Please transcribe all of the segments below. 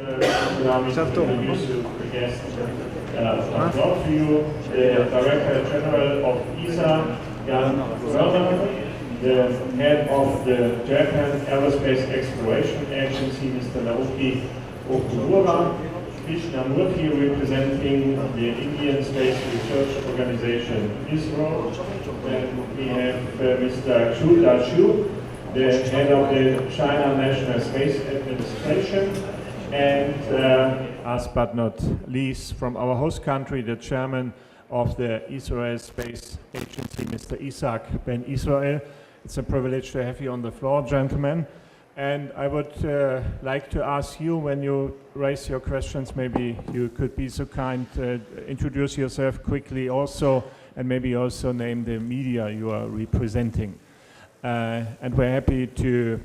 allow me to introduce you to the guest from Broadview, the Director General of ESA, Jan Werner, the head of the Japan Aerospace Exploration Agency, Mr. Naoki Okumura, Krishnamurthy representing the Indian Space Research Organization, ISRO, and we have Mr. Chu Da-Chu, the head of the China National Space Administration, and last but not least, from our host country, the chairman of the Israel Space Agency, Mr. Isaac Ben Israel. It's a privilege to have you on the floor, gentlemen. And I would like to ask you, when you raise your questions, maybe you could be so kind to introduce yourself quickly also, and maybe also name the media you are representing. And we're happy to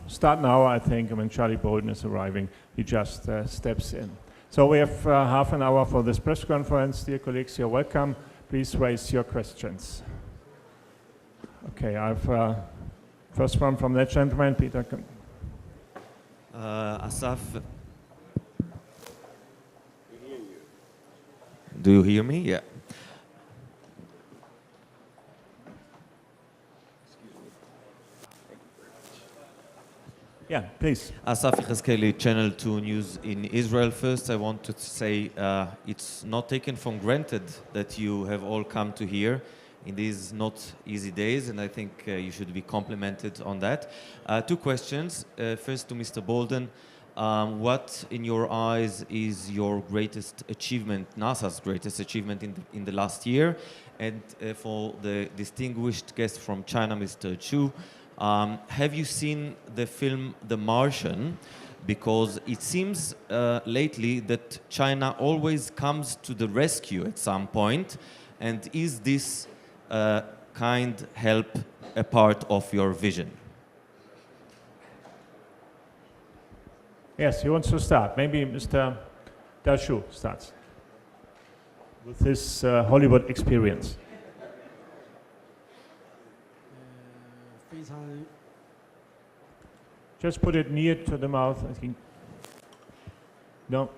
start now, I think, when Charlie Bolden is arriving. He just steps in. So we have half an hour for this press conference. Dear colleagues, you're welcome. Please raise your questions. Okay, I've first one from that gentleman, Peter. Asaf. Do you hear me? Yeah. Yeah, please. Asaf Ichazkeli, Channel 2 News in Israel. First, I want to say it's not taken for granted that you have all come to here in these not easy days, and I think you should be complimented on that. Two questions. First to Mr. Bolden. What, in your eyes, is your greatest achievement, NASA's greatest achievement in the last year? And for the distinguished guest from China, Mr. Chu, have you seen the film The Martian? Because it seems lately that China always comes to the rescue at some point. And is this kind help a part of your vision? Yes, he wants to start. Maybe Mr. Da-Chu starts with his Hollywood experience. Just put it near to the mouth, I think. No.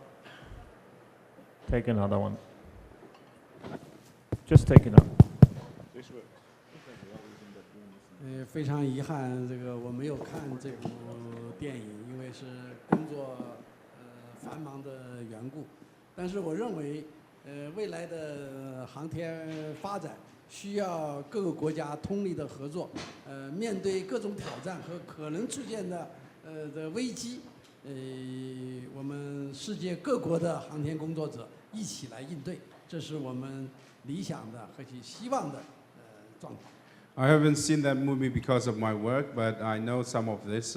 Take another one. Just take it up. 非常遗憾，这个我没有看这部电影，因为是工作繁忙的缘故。但是我认为，未来的航天发展需要各个国家通力的合作，面对各种挑战和可能出现的危机，我们世界各国的航天工作者一起来应对，这是我们理想的和希望的状态。 I haven't seen that movie because of my work, but I know some of this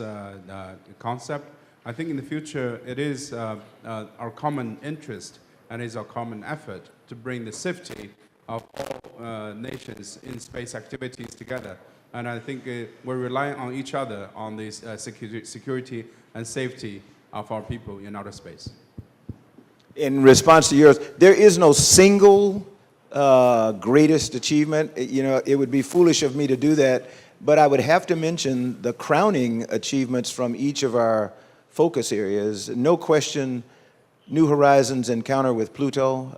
concept. I think in the future it is our common interest and is our common effort to bring the safety of all nations in space activities together. And I think we're relying on each other on this security and safety of our people in outer space. In response to yours, there is no single greatest achievement. You know, it would be foolish of me to do that, but I would have to mention the crowning achievements from each of our focus areas. No question, New Horizons encounter with Pluto.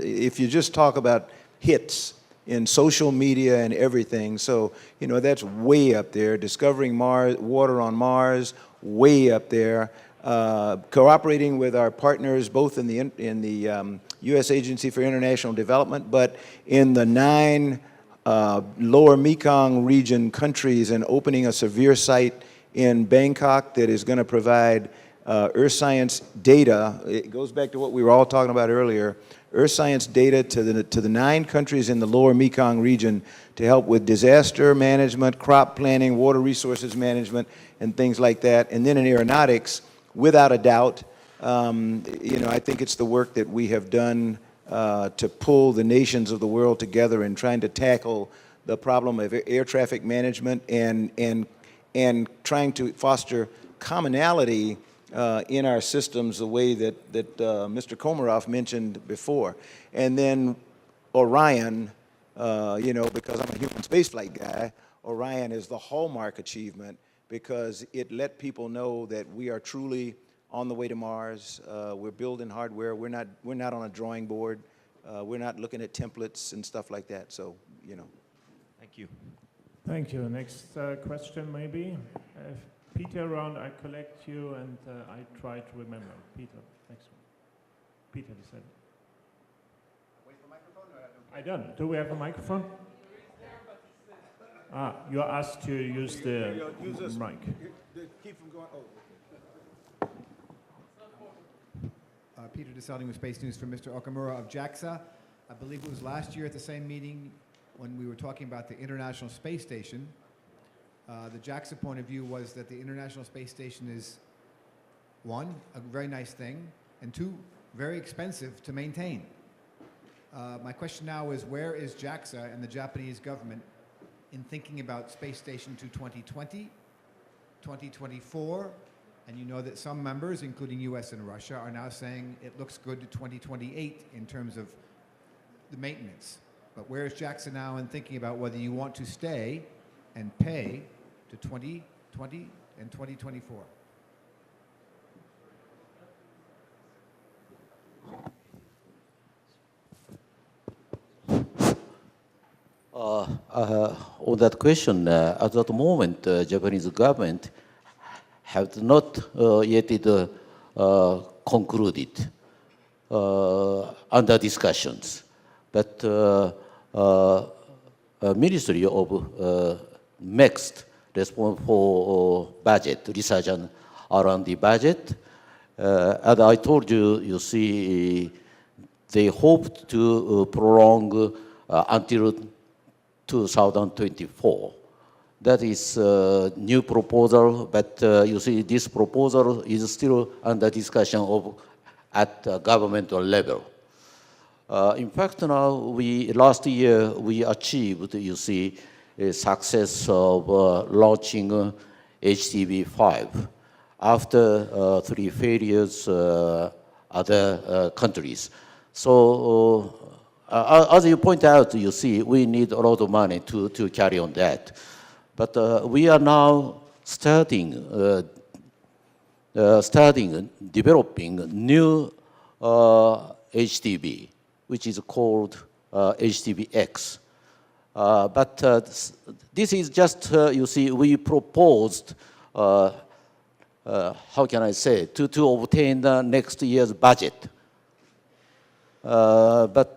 If you just talk about hits in social media and everything, so, you know, that's way up there. Discovering Mars, water on Mars, way up there. Cooperating with our partners, both in the U.S. Agency for International Development, but in the 9 lower Mekong region countries, and opening a severe site in Bangkok that is going to provide earth science data. It goes back to what we were all talking about earlier. Earth science data to the 9 countries in the lower Mekong region to help with disaster management, crop planting, water resources management, and things like that. And then in aeronautics, without a doubt, you know, I think it's the work that we have done to pull the nations of the world together in trying to tackle the problem of air traffic management and trying to foster commonality in our systems the way that Mr. Komarov mentioned before. And then Orion, you know, because I'm a human spaceflight guy, Orion is the hallmark achievement because it let people know that we are truly on the way to Mars. We're building hardware. We're not on a drawing board. We're not looking at templates and stuff like that. So, you know. Thank you. Thank you. Next question, maybe. Peter around, I collect you and I try to remember. Peter, next one. Peter decided. Wait for microphone? Or I don't. Do we have a microphone? You're asked to use the mic. Keep from going. Peter DeSalding with Space News for Mr. Okamura of JAXA. I believe it was last year at the same meeting when we were talking about the International Space Station. The JAXA point of view was that the International Space Station is, one, a very nice thing, and two, very expensive to maintain. My question now is, where is JAXA and the Japanese government in thinking about Space Station to 2020, 2024, and you know that some members, including US and Russia, are now saying it looks good to 2028 in terms of the maintenance. But where is JAXA now in thinking about whether you want to stay and pay to 2020 and 2024? On that question, at that moment, Japanese government have not yet concluded under discussions. But Ministry of next responsible for budget, research and R&D budget. As I told you, you see, they hoped to prolong until 2024. That is a new proposal, but you see, this proposal is still under discussion at governmental level. In fact, now last year we achieved, you see, a success of launching HTV-5 after 3 failures other countries. So as you point out, you see, we need a lot of money to carry on that. But we are now starting developing new HTV, which is called HTV-X. But this is just, you see, we proposed, how can I say, to obtain the next year's budget. But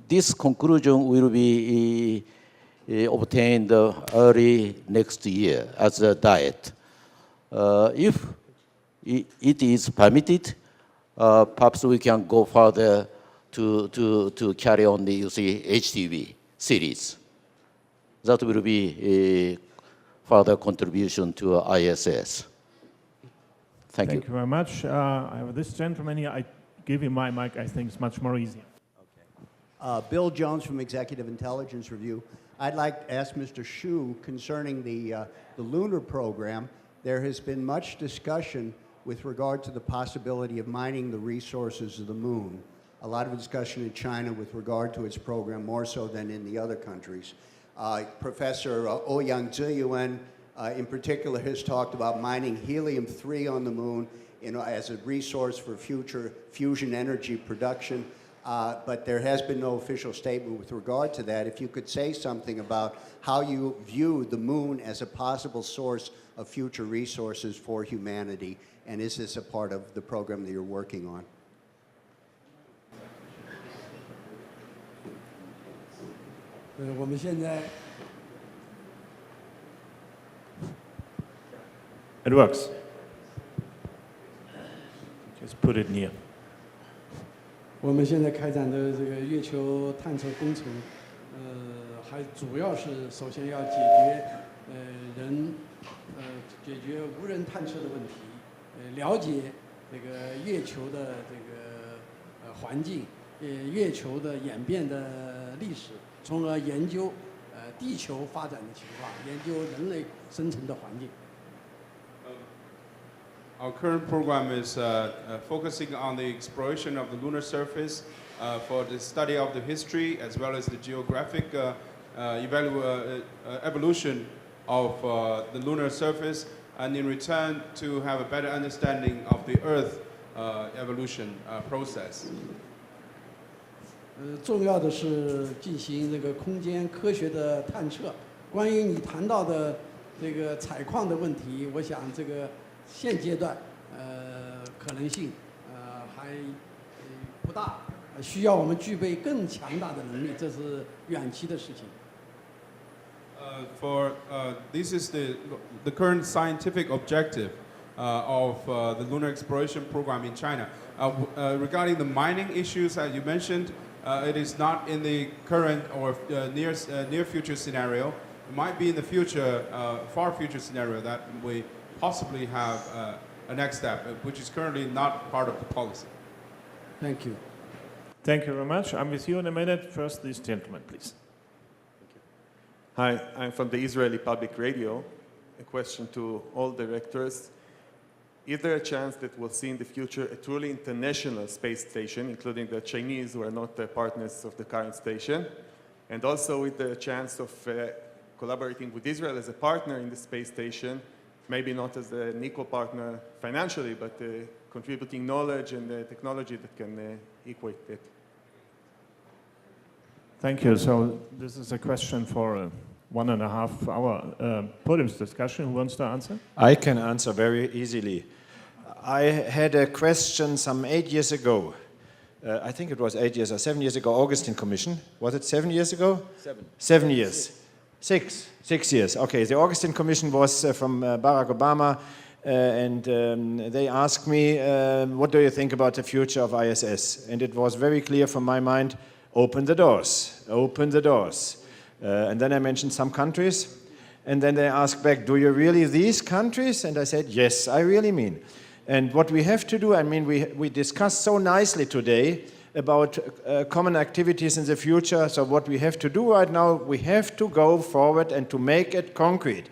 this conclusion will be obtained early next year as a diet. If it is permitted, perhaps we can go further to carry on the, you see, HTV series. That will be a further contribution to ISS. Thank you. Thank you very much. I have this gentleman here. I give him my mic. I think it's much more easier. Okay. Bill Jones from Executive Intelligence Review. I'd like to ask Mr. Xu concerning the lunar program. There has been much discussion with regard to the possibility of mining the resources of the moon. A lot of discussion in China with regard to its program, more so than in the other countries. Professor Ouyang Ziyuan, in particular, has talked about mining helium-3 on the moon, you know, as a resource for future fusion energy production. But there has been no official statement with regard to that. If you could say something about how you view the moon as a possible source of future resources for humanity, and is this a part of the program that you're working on? It works. Just put it near. 我们现在开展的这个月球探测工程，还主要是首先要解决无人探测的问题，了解这个月球的这个环境，月球的演变的历史，从而研究地球发展的情况，研究人类生存的环境。 Our current program is focusing on the exploration of the lunar surface for the study of the history as well as the geographic evolution of the lunar surface. and in return to have a better understanding of the Earth evolution process. 重要的是进行这个空间科学的探测。关于你谈到的这个采矿的问题，我想这个现阶段可能性还不大，需要我们具备更强大的能力，这是远期的事情。This is the current scientific objective of the lunar exploration program in China. Regarding the mining issues that you mentioned, it is not in the current or near future scenario. It might be in the future, far future scenario that we possibly have a next step, which is currently not part of the policy. Thank you. Thank you very much. I'm with you in a minute. First, this gentleman, please. Hi, I'm from the Israeli Public Radio. A question to all directors. Is there a chance that we'll see in the future a truly international space station, including the Chinese, who are not the partners of the current station? And also with the chance of collaborating with Israel as a partner in the space station, maybe not as an equal partner financially, but contributing knowledge and technology that can equate it. Thank you. So this is a question for a 1.5 hour podium discussion. Who wants to answer? I can answer very easily. I had a question some 8 years ago. I think it was 8 years or 7 years ago, Augustine Commission. Was it 7 years ago? 7 years. 6 years. Okay, the Augustine Commission was from Barack Obama, and they asked me, what do you think about the future of ISS? And it was very clear from my mind, open the doors, open the doors. And then I mentioned some countries, and then they asked back, do you really these countries? And I said, yes, I really mean. And what we have to do, I mean, we discussed so nicely today about common activities in the future. So what we have to do right now, we have to go forward and to make it concrete.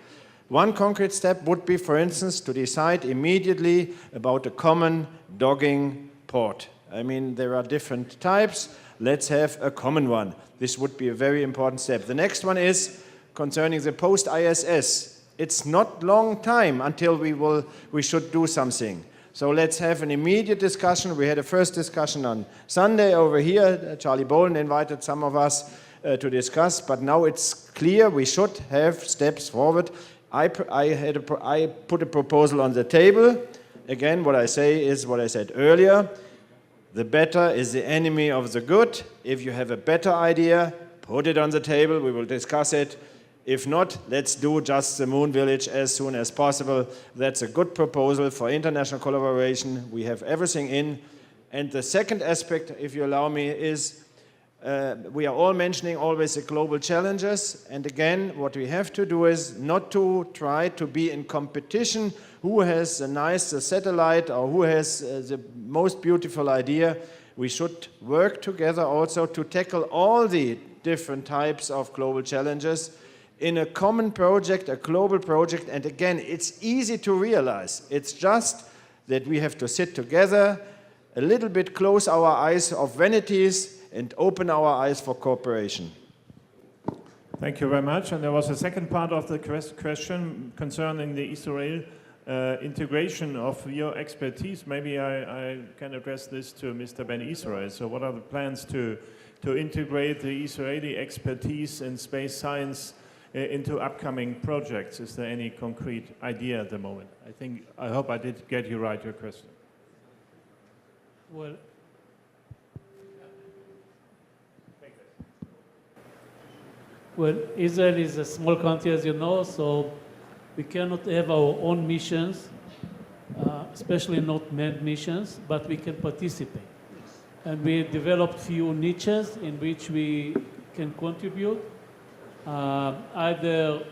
One concrete step would be, for instance, to decide immediately about a common dogging port. I mean, there are different types. Let's have a common one. This would be a very important step. The next one is concerning the post-ISS. It's not long time until we should do something. So let's have an immediate discussion. We had a first discussion on Sunday over here. Charlie Bolin invited some of us to discuss, but now it's clear we should have steps forward. I put a proposal on the table. Again, what I say is what I said earlier. The better is the enemy of the good. If you have a better idea, put it on the table. We will discuss it. If not, let's do just the moon village as soon as possible. That's a good proposal for international collaboration. We have everything in. And the second aspect, if you allow me, is we are all mentioning always the global challenges. And again, what we have to do is not to try to be in competition who has the nicest satellite or who has the most beautiful idea. We should work together also to tackle all the different types of global challenges in a common project, a global project. And again, it's easy to realize. It's just that we have to sit together, a little bit close our eyes of vanities and open our eyes for cooperation. Thank you very much. And there was a second part of the question concerning the Israel integration of your expertise. Maybe I can address this to Mr. Ben Israel. So what are the plans to integrate the Israeli expertise in space science into upcoming projects? Is there any concrete idea at the moment? I hope I did get you right, your question. Well, Israel is a small country, as you know, so we cannot have our own missions, especially not manned missions, but we can participate. And we developed few niches in which we can contribute, either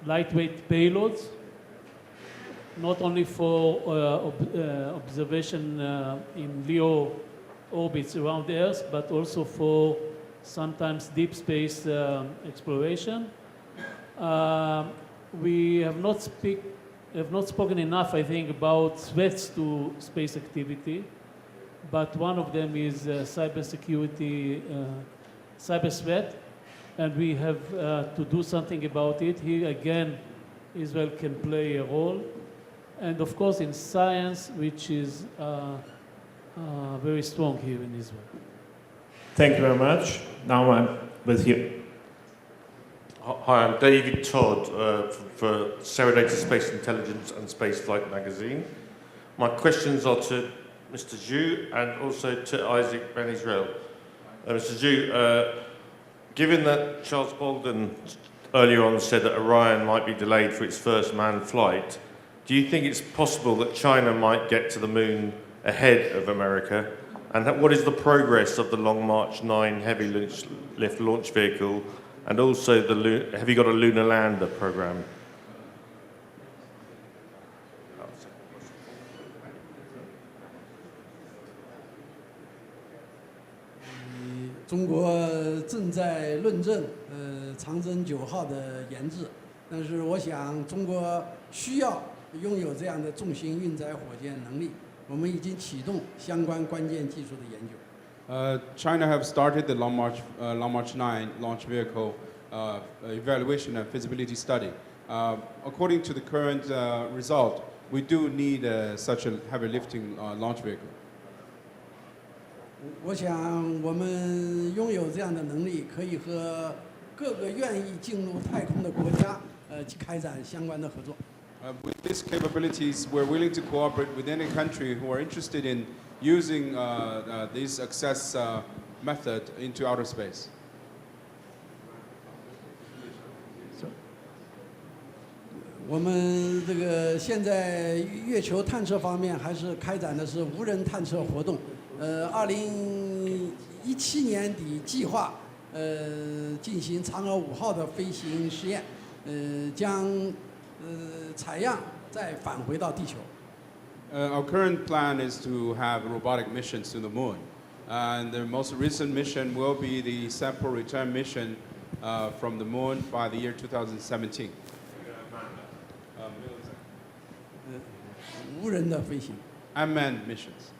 lightweight payloads, not only for observation in LEO orbits around the Earth, but also for sometimes deep space exploration. We have not spoken enough, I think, about threats to space activity, but one of them is cybersecurity, cyber threat, and we have to do something about it. Here again, Israel can play a role. And of course in science, which is very strong here in Israel. Thank you very much. Now I'm with you. Hi, I'm David Todd for Sarah Data Space Intelligence and Spaceflight magazine. My questions are to Mr. Zhu and also to Isaac Ben Israel. Mr. Zhu, given that Charles Bolden earlier on said that Orion might be delayed for its first manned flight, do you think it's possible that China might get to the moon ahead of America? And what is the progress of the Long March 9 heavy lift launch vehicle? And also, have you got a lunar lander program? 中国正在论证长征9号的研制，但是我想中国需要拥有这样的重型运载火箭能力。我们已经启动相关关键技术的研究。China have started the Long March 9 launch vehicle evaluation and feasibility study. According to the current result, we do need such a heavy lifting launch vehicle. 我想我们拥有这样的能力，可以和各个愿意进入太空的国家去开展相关的合作。With these capabilities, we're willing to cooperate with any country who are interested in using this access method into outer space. 我们这个现在月球探测方面还是开展的是无人探测活动。2017年底计划进行嫦娥5号的飞行实验，将采样再返回到地球。Our current plan is to have robotic missions to the moon, and the most recent mission will be the sample return mission from the moon by the year 2017. 无人的飞行 Unmanned missions,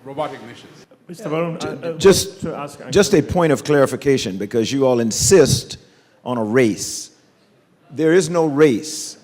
robotic missions. Mr. Baron, Just a point of clarification, because you all insist on a race. There is no race.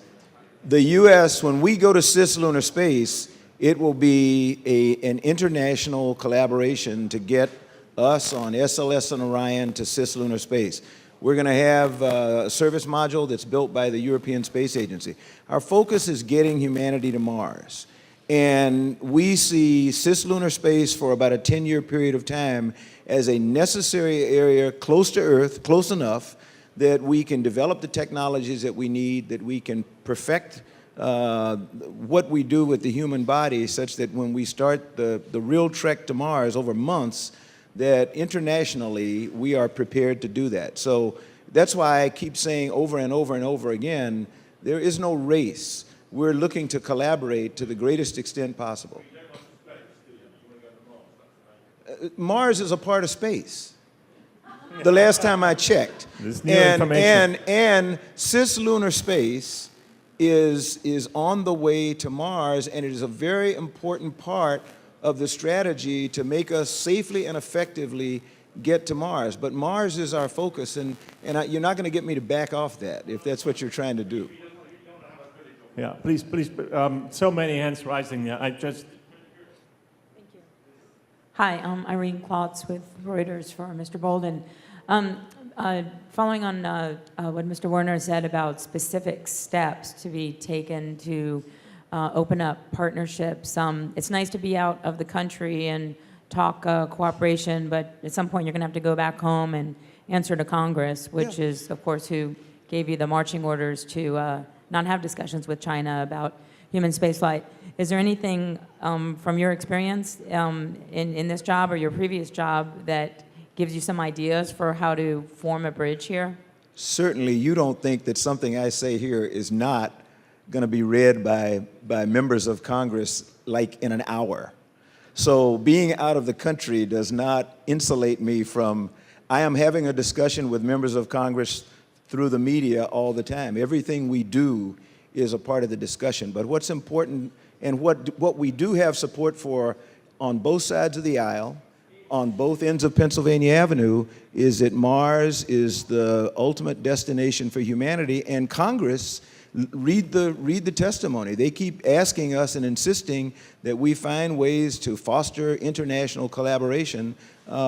The U.S., when we go to cislunar space, it will be an international collaboration to get us on SLS and Orion to cislunar space. We're going to have a service module that's built by the European Space Agency. Our focus is getting humanity to Mars. And we see cislunar space for about a 10-year period of time as a necessary area close to Earth, close enough that we can develop the technologies that we need, that we can perfect what we do with the human body such that when we start the real trek to Mars over months, that internationally we are prepared to do that. So that's why I keep saying over and over and over again, there is no race. We're looking to collaborate to the greatest extent possible. Mars is a part of space. The last time I checked. And cislunar space is on the way to Mars, and it is a very important part of the strategy to make us safely and effectively get to Mars. But Mars is our focus, and you're not going to get me to back off that if that's what you're trying to do. Yeah, please, so many hands rising. I just... Thank you. Hi, I'm Irene Klotz with Reuters for Mr. Bolden. Following on what Mr. Werner said about specific steps to be taken to open up partnerships, it's nice to be out of the country and talk cooperation, but at some point you're going to have to go back home and answer to Congress, which is, of course, who gave you the marching orders to not have discussions with China about human spaceflight. Is there anything from your experience in this job or your previous job that gives you some ideas for how to form a bridge here? Certainly, you don't think that something I say here is not going to be read by members of Congress like in an hour. So being out of the country does not insulate me from, I am having a discussion with members of Congress through the media all the time. Everything we do is a part of the discussion. But what's important, and what we do have support for on both sides of the aisle, on both ends of Pennsylvania Avenue, is that Mars is the ultimate destination for humanity, and Congress read the testimony. They keep asking us and insisting that we find ways to foster international collaboration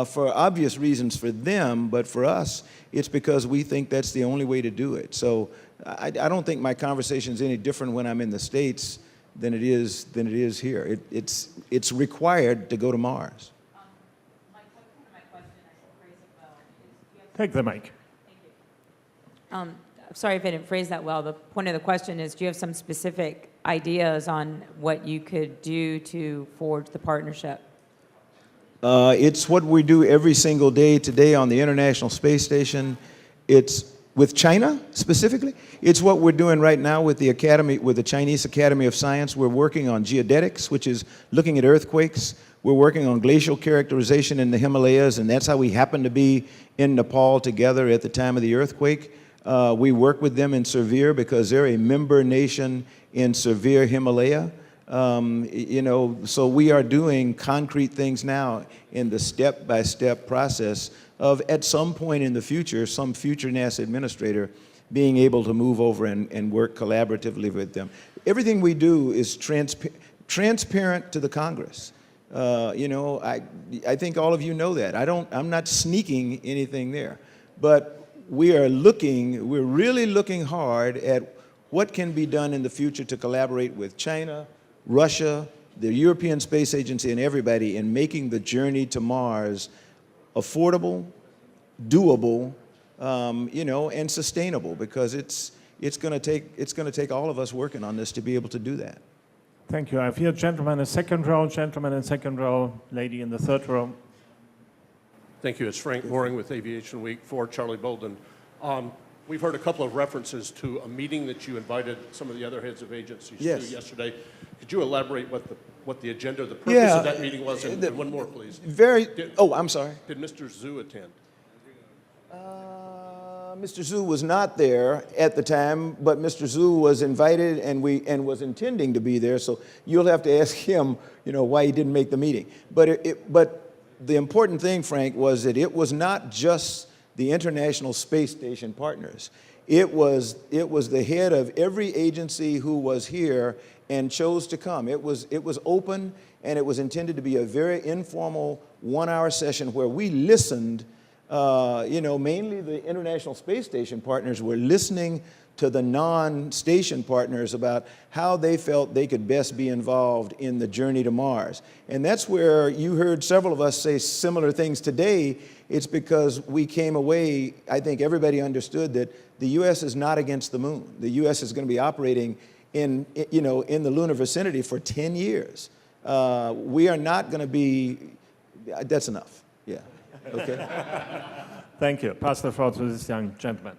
for obvious reasons for them, but for us, it's because we think that's the only way to do it. So I don't think my conversation is any different when I'm in the States than it is here. It's required to go to Mars. Take the mic. Sorry if I didn't phrase that well. The point of the question is, do you have some specific ideas on what you could do to forge the partnership? It's what we do every single day today on the International Space Station. It's with China specifically. It's what we're doing right now with the Academy, with the Chinese Academy of Science. We're working on geodetics, which is looking at earthquakes. We're working on glacial characterization in the Himalayas, and that's how we happen to be in Nepal together at the time of the earthquake. We work with them in Severe because they're a member nation in Severe Himalaya. So we are doing concrete things now in the step-by-step process of, at some point in the future, some future NASA administrator being able to move over and work collaboratively with them. Everything we do is transparent to the Congress. I think all of you know that. I'm not sneaking anything there. But we're really looking hard at what can be done in the future to collaborate with China, Russia, the European Space Agency, and everybody in making the journey to Mars affordable, doable, and sustainable, because it's going to take all of us working on this to be able to do that. Thank you. I have here gentleman in the second row, gentleman in second row, lady in the third row. Thank you. It's Frank Mooring with Aviation Week for Charlie Bolden. We've heard a couple of references to a meeting that you invited some of the other heads of agencies to yesterday. Could you elaborate what the agenda, the purpose of that meeting was? And one more, please. I'm sorry. Did Mr. Zhu attend? Mr. Zhu was not there at the time, but Mr. Zhu was invited and was intending to be there. So you'll have to ask him, why he didn't make the meeting. But the important thing, Frank, was that it was not just the International Space Station partners. It was the head of every agency who was here and chose to come. It was open, and it was intended to be a very informal one-hour session where we listened. Mainly the International Space Station partners were listening to the non-station partners about how they felt they could best be involved in the journey to Mars. And that's where you heard several of us say similar things today. It's because we came away, I think everybody understood that the U.S. is not against the moon. The U.S. is going to be operating in the lunar vicinity for 10 years. We are not going to be, that's enough, yeah, okay. Thank you. Pass the floor to this young gentleman.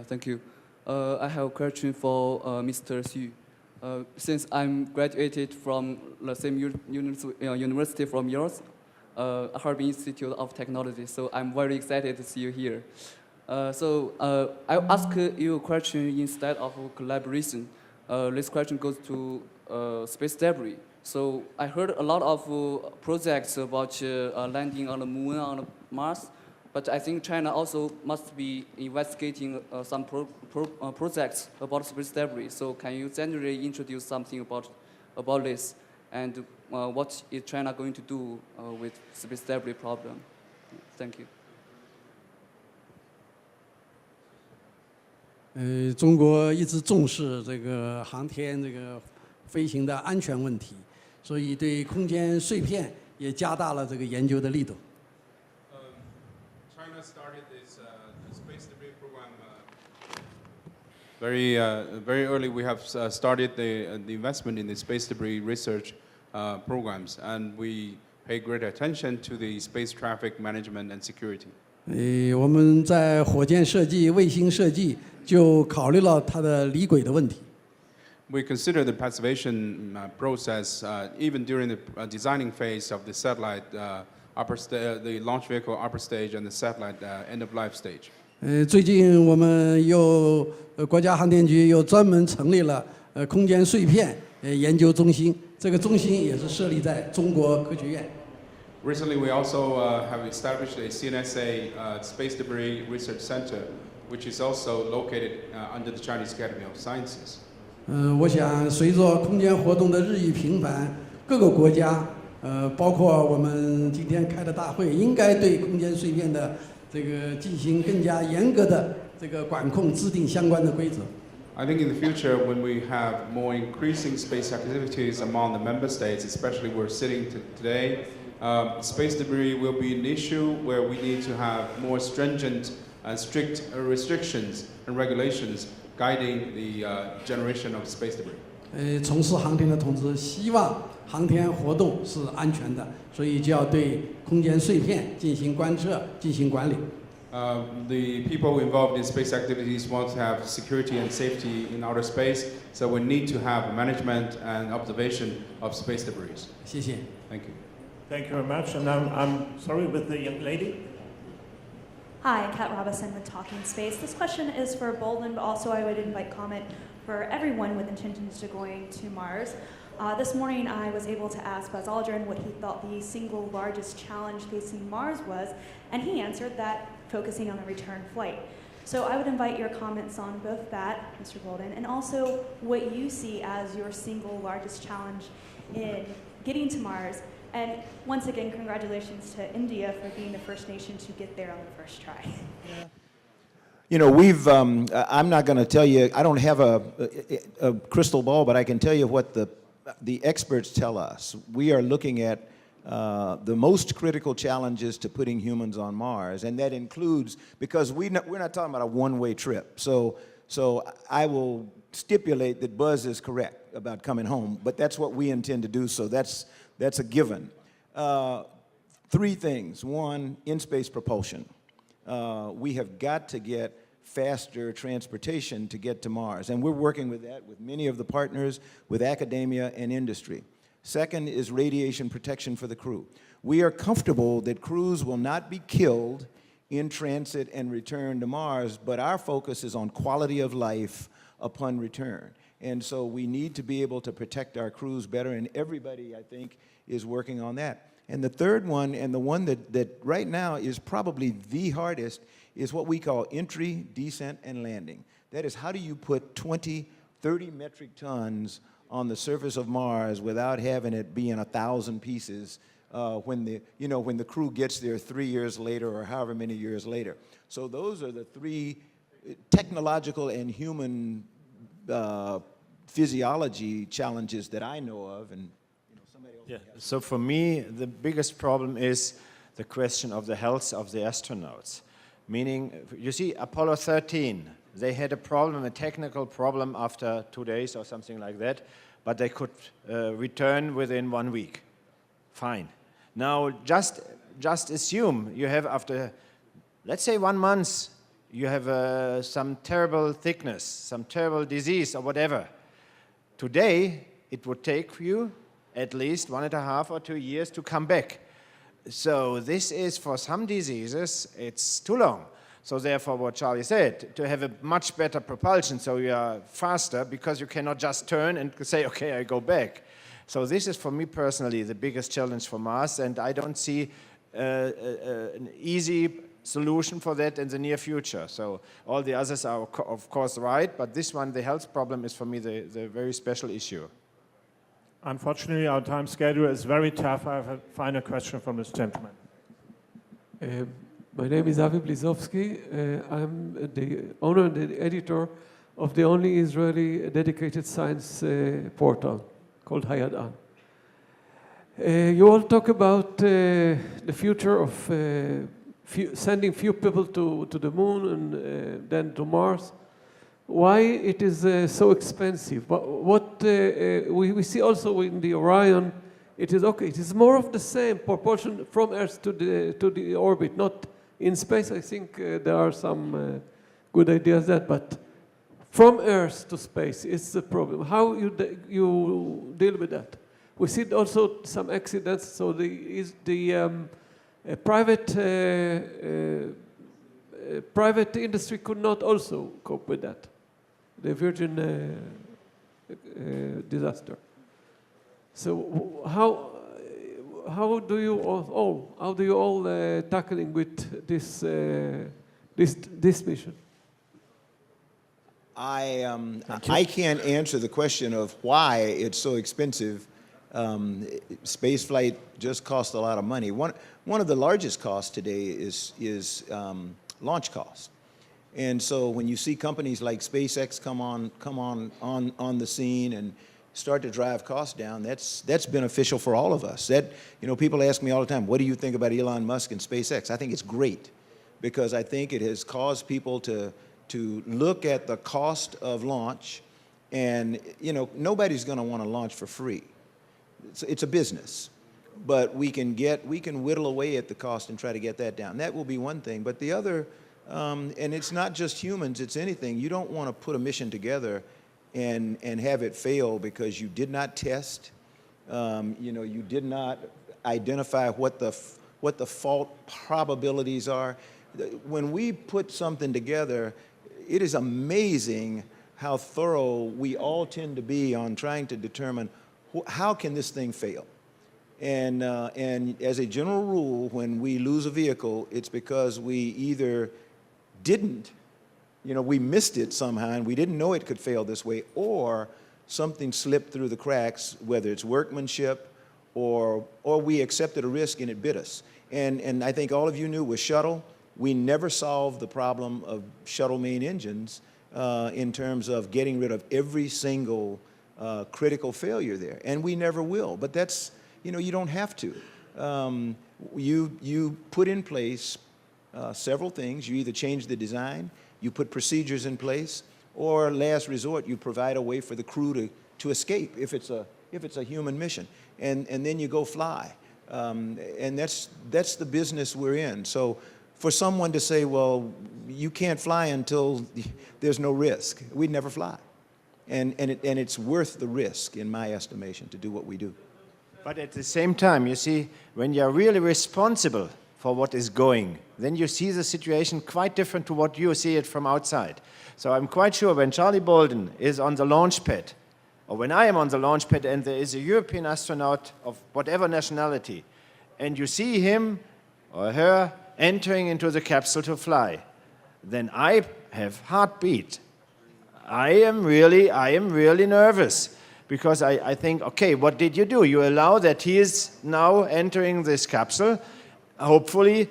Thank you. I have a question for Mr. Xu. Since I'm graduated from the same university from yours, Harbin Institute of Technology, so I'm very excited to see you here. So I'll ask you a question instead of collaboration. This question goes to space debris. So I heard a lot of projects about landing on the moon, on Mars, but I think China also must be investigating some projects about space debris. So can you generally introduce something about this, and what is China going to do with space debris problem? Thank you. 中国一直重视这个航天这个飞行的安全问题，所以对空间碎片也加大了这个研究的力度。China started this space debris program very early. We have started the investment in the space debris research programs, and we pay great attention to the space traffic management and security. 我们在火箭设计、卫星设计就考虑了它的离轨的问题。We consider the passivation process even during the designing phase of the satellite the launch vehicle upper stage and the satellite end of life stage. 最近我们国家航天局又专门成立了空间碎片研究中心，这个中心也是设立在中国科学院。Recently, we also have established a CNSA Space Debris Research Center, which is also located under the Chinese Academy of Sciences. 我想随着空间活动的日益频繁，各个国家，包括我们今天开的大会，应该对空间碎片的这个进行更加严格的这个管控，制定相关的规则。I think in the future, when we have more increasing space activities among the member states, especially we're sitting today, space debris will be an issue where we need to have more stringent and strict restrictions and regulations guiding the generation of space debris. 从事航天的同志希望航天活动是安全的，所以就要对空间碎片进行观测、进行管理。The people involved in space activities want to have security and safety in outer space, so we need to have management and observation of space debris. 谢谢。 Thank you. Thank you very much. And I'm sorry, with the young lady. Hi, Kat Robison with Talking Space. This question is for Bolden, but also I would invite comment for everyone with intentions to going to Mars. This morning I was able to ask Buzz Aldrin what he thought the single largest challenge facing Mars was, and he answered that focusing on the return flight. So I would invite your comments on both that, Mr. Bolden, and also what you see as your single largest challenge in getting to Mars. And once again, congratulations to India for being the first nation to get there on the first try. You know, I'm not going to tell you, I don't have a crystal ball, but I can tell you what the experts tell us. We are looking at the most critical challenges to putting humans on Mars, and that includes, because we're not talking about a one-way trip. So I will stipulate that Buzz is correct about coming home, but that's what we intend to do, so that's a given. Three things. One, in-space propulsion. We have got to get faster transportation to get to Mars, and we're working with that with many of the partners, with academia and industry. Second is radiation protection for the crew. We are comfortable that crews will not be killed in transit and return to Mars, but our focus is on quality of life upon return. And so we need to be able to protect our crews better, and everybody, I think, is working on that. And the third one, and the one that right now is probably the hardest, is what we call entry, descent, and landing. That is, how do you put 20, 30 metric tons on the surface of Mars without having it be in 1,000 pieces when the crew gets there 3 years later or however many years later. So those are the three technological and human physiology challenges that I know of, and somebody else. Yeah. So for me, the biggest problem is the question of the health of the astronauts. Meaning, you see, Apollo 13, they had a problem, a technical problem after 2 days or something like that, but they could return within 1 week. Fine. Now, just assume you have after, let's say 1 month, you have some terrible sickness, some terrible disease or whatever. Today, it would take you at least 1.5 or 2 years to come back. So this is, for some diseases, it's too long. So therefore, what Charlie said, to have a much better propulsion so you are faster, because you cannot just turn and say, okay, I go back. So this is, for me personally, the biggest challenge for Mars, and I don't see an easy solution for that in the near future. So all the others are, of course, right, but this one, the health problem, is for me the very special issue. Unfortunately, our time schedule is very tough. I have a final question from this gentleman. My name is Avi Blizovsky. I'm the owner and the editor of the only Israeli dedicated science portal called Hayadan. You all talk about the future of sending few people to the moon and then to Mars. Why it is so expensive? We see also in the Orion, it is okay. It is more of the same proportion from Earth to the orbit, not in space. I think there are some good ideas there, but from Earth to space is the problem. How you deal with that? We see also some accidents. So the private industry could not also cope with that. The Virgin disaster. So how do you all tackling with this mission? I can't answer the question of why it's so expensive. Space flight just costs a lot of money. One of the largest costs today is launch costs. And so when you see companies like SpaceX come on the scene and start to drive costs down, that's beneficial for all of us. People ask me all the time, what do you think about Elon Musk and SpaceX? I think it's great because I think it has caused people to look at the cost of launch, and nobody's going to want to launch for free. It's a business, but we can whittle away at the cost and try to get that down. That will be one thing, but the other, and it's not just humans, it's anything. You don't want to put a mission together and have it fail because you did not test, you did not identify what the fault probabilities are. When we put something together, it is amazing how thorough we all tend to be on trying to determine how can this thing fail. And as a general rule, when we lose a vehicle, it's because we either didn't, we missed it somehow and we didn't know it could fail this way, or something slipped through the cracks, whether it's workmanship or we accepted a risk and it bit us. And I think all of you knew with shuttle, we never solved the problem of shuttle main engines in terms of getting rid of every single critical failure there, and we never will. But that's, you don't have to. You put in place several things. You either change the design, you put procedures in place, or last resort, you provide a way for the crew to escape if it's a human mission, and then you go fly. And that's the business we're in. So for someone to say, well, you can't fly until there's no risk, we'd never fly. And it's worth the risk, in my estimation, to do what we do. But at the same time, you see, when you're really responsible for what is going, then you see the situation quite different to what you see it from outside. So I'm quite sure when Charlie Bolden is on the launch pad, or when I am on the launch pad and there is a European astronaut of whatever nationality, and you see him or her entering into the capsule to fly, then I have heartbeat. I am really nervous, because I think, okay, what did you do? You allow that he is now entering this capsule. Hopefully,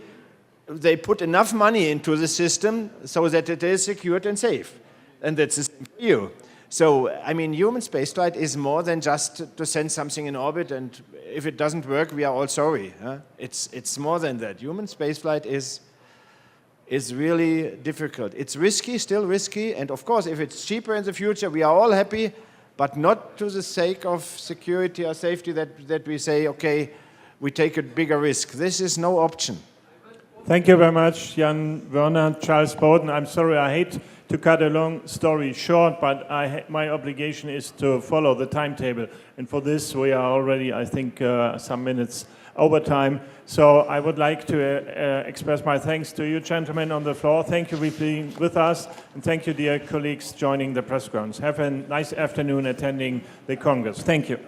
they put enough money into the system so that it is secured and safe. And that's the same for you. So, I mean, human spaceflight is more than just to send something in orbit, and if it doesn't work, we are all sorry. Huh? It's more than that. Human spaceflight is really difficult. It's risky, still risky, and of course, if it's cheaper in the future, we are all happy, but not to the sake of security or safety that we say, okay, we take a bigger risk. This is no option. Thank you very much, Jan Werner, Charles Bolden. I'm sorry, I hate to cut a long story short, but my obligation is to follow the timetable. And for this, we are already, I think, some minutes over time. So I would like to express my thanks to you gentlemen on the floor. Thank you for being with us. And thank you, dear colleagues, joining the press conference. Have a nice afternoon attending the Congress. Thank you.